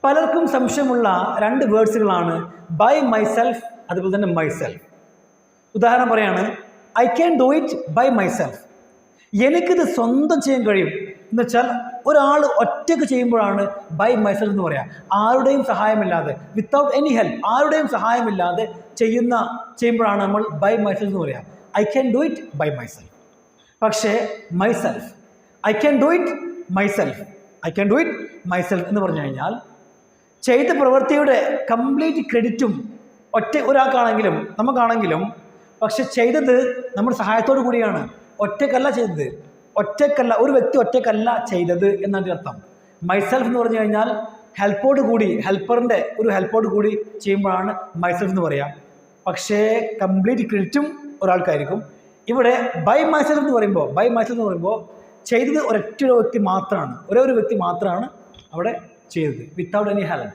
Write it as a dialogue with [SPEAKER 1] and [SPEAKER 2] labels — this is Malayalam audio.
[SPEAKER 1] പലർക്കും സംശയമുള്ള രണ്ട് വേർഡ്സുകളാണ് ബൈ മൈസെൽഫ് അതുപോലെ തന്നെ മൈസെൽഫ്. ഉദാഹരണം പറയാണ്, I can do it by myself. എനിക്കിത് സ്വന്തം ചെയ്യാൻ കഴിയും എന്ന് വെച്ചാൽ ഒരാൾ ഒറ്റയ്ക്ക് ചെയ്യുമ്പോഴാണ് ബൈ മൈസെൽഫ് എന്ന് പറയാം. ആരുടെയും സഹായമില്ലാതെ, വിത്തൗട്ട് എനി ഹെൽപ്പ്, ആരുടെയും സഹായമില്ലാതെ ചെയ്യുമ്പോഴാണ് നമ്മൾ ബൈ മൈസെൽഫ് എന്ന് പറയാം. I can do it by myself. പക്ഷേ myself, I can do it myself, I can do it myself എന്ന് പറഞ്ഞു കഴിഞ്ഞാൽ ചെയ്ത പ്രവൃത്തിയുടെ കംപ്ലീറ്റ് ക്രെഡിറ്റും ഒരാൾക്കാണെങ്കിലും നമുക്കാണെങ്കിലും, പക്ഷെ ചെയ്തത് നമ്മുടെ സഹായത്തോടു കൂടിയാണ്. ഒറ്റക്കല്ല ചെയ്തത്, ഒരു വ്യക്തി ഒറ്റക്കല്ല ചെയ്തത് എന്നാണ് അർത്ഥം. മൈസെൽഫ് എന്ന് പറഞ്ഞു കഴിഞ്ഞാൽ ഹെൽപ്പോട് കൂടി, ഹെൽപ്പറിൻ്റെ ഒരു ഹെൽപ്പോട് കൂടി ചെയ്യുമ്പോഴാണ് മൈസെൽഫ് എന്ന് പറയാം. പക്ഷേ കംപ്ലീറ്റ് ക്രെഡിറ്റും ഒരാൾക്കായിരിക്കും. ഇവിടെ ബൈ മൈസെൽഫ് എന്ന് പറയുമ്പോൾ ചെയ്തത് ഒരൊറ്റ വ്യക്തി മാത്രമാണ്, ഒരേ ഒരു വ്യക്തി മാത്രമാണ് അവിടെ ചെയ്തത്, വിത്തൗട്ട് എനി ഹെൽപ്പ്.